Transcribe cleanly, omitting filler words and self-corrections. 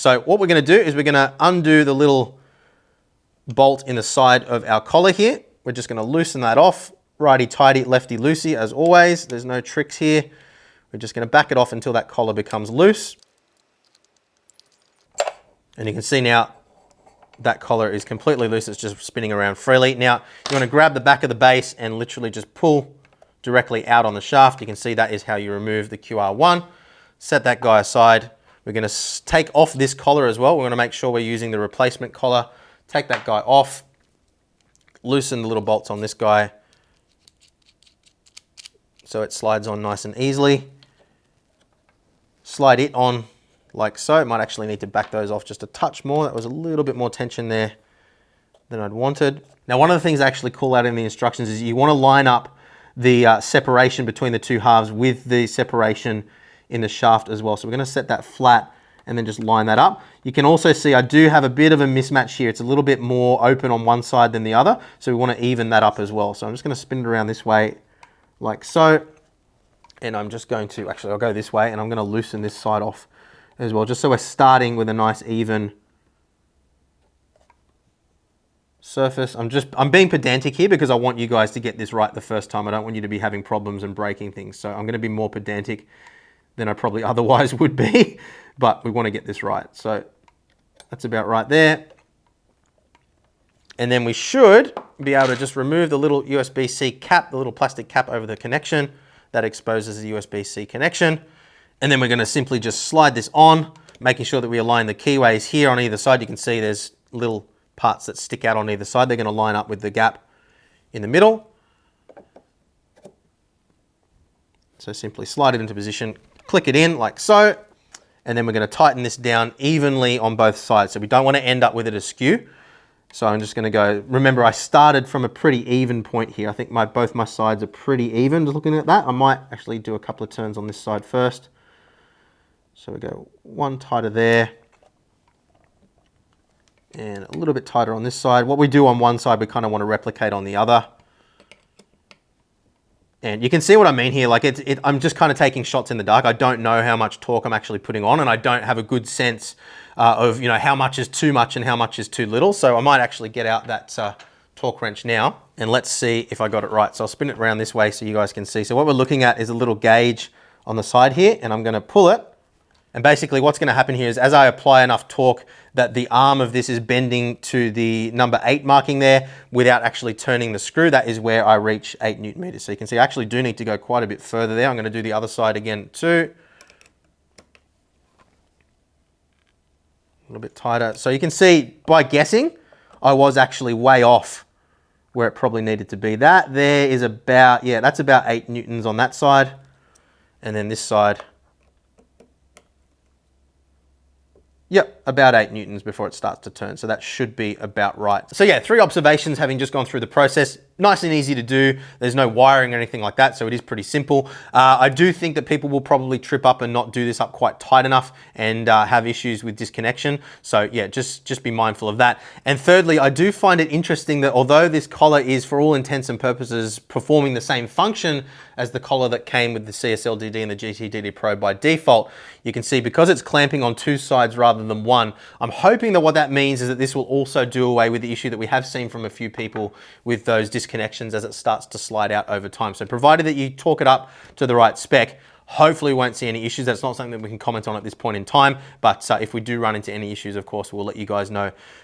So what we're going to do is we're going to undo the little bolt in the side of our collar here. We're just going to loosen that off. Righty tighty, lefty loosey, as always. There's no tricks here. We're just going to back it off until that collar becomes loose. And you can see now that collar is completely loose. It's just spinning around freely. Now, you want to grab the back of the base and literally just pull directly out on the shaft. You can see that is how you remove the QR1. Set that guy aside. We're going to take off this collar as well. We're going to make sure we're using the replacement collar. Take that guy off. Loosen the little bolts on this guy so it slides on nice and easily. Slide it on like so. Might actually need to back those off just a touch more. That was a little bit more tension there than I'd wanted. Now, one of the things I actually call out in the instructions is you want to line up the separation between the two halves with the separation in the shaft as well. So we're going to set that flat and then just line that up. You can also see I do have a bit of a mismatch here. It's a little bit more open on one side than the other. So we want to even that up as well. So I'm just going to spin it around this way like so. And I'm just going to, actually I'll go this way and I'm going to loosen this side off as well, just so we're starting with a nice even surface. I'm being pedantic here because I want you guys to get this right the first time. I don't want you to be having problems and breaking things. So I'm going to be more pedantic than I probably otherwise would be, but we want to get this right. So that's about right there. And then we should be able to just remove the little USB-C cap, the little plastic cap over the connection that exposes the USB-C connection. And then we're going to simply just slide this on, making sure that we align the keyways here on either side. You can see there's little parts that stick out on either side. They're going to line up with the gap in the middle. So simply slide it into position, click it in like so, and then we're going to tighten this down evenly on both sides. So we don't want to end up with it askew. So I'm just going to go, remember I started from a pretty even point here. I think both my sides are pretty even. Just looking at that, I might actually do a couple of turns on this side first. So we go one tighter there and a little bit tighter on this side. What we do on one side, we kind of want to replicate on the other. And you can see what I mean here. Like I'm just kind of taking shots in the dark. I don't know how much torque I'm actually putting on, and I don't have a good sense of how much is too much and how much is too little. So I might actually get out that torque wrench now and let's see if I got it right. So I'll spin it around this way so you guys can see. So what we're looking at is a little gauge on the side here, and I'm going to pull it. And basically what's going to happen here is as I apply enough torque that the arm of this is bending to the number 8 marking there without actually turning the screw, that is where I reach 8 Newton meters. So you can see I actually do need to go quite a bit further there. I'm going to do the other side again too. A little bit tighter. So you can see by guessing, I was actually way off where it probably needed to be. That there is about, yeah, that's about 8 Newtons on that side. And then this side, yep, about 8 Newtons before it starts to turn. So that should be about right. So yeah, 3 observations having just gone through the process. Nice and easy to do. There's no wiring or anything like that, so it is pretty simple. I do think that people will probably trip up and not do this up quite tight enough and have issues with disconnection. So yeah, just be mindful of that. And thirdly, I do find it interesting that although this collar is for all intents and purposes performing the same function as the collar that came with the CSL DD and the GT DD Pro by default, you can see because it's clamping on 2 sides rather than 1, I'm hoping that what that means is that this will also do away with the issue that we have seen from a few people with those disconnections as it starts to slide out over time. So provided that you torque it up to the right spec, hopefully we won't see any issues. That's not something that we can comment on at this point in time, but if we do run into any issues, of course, we'll let you guys know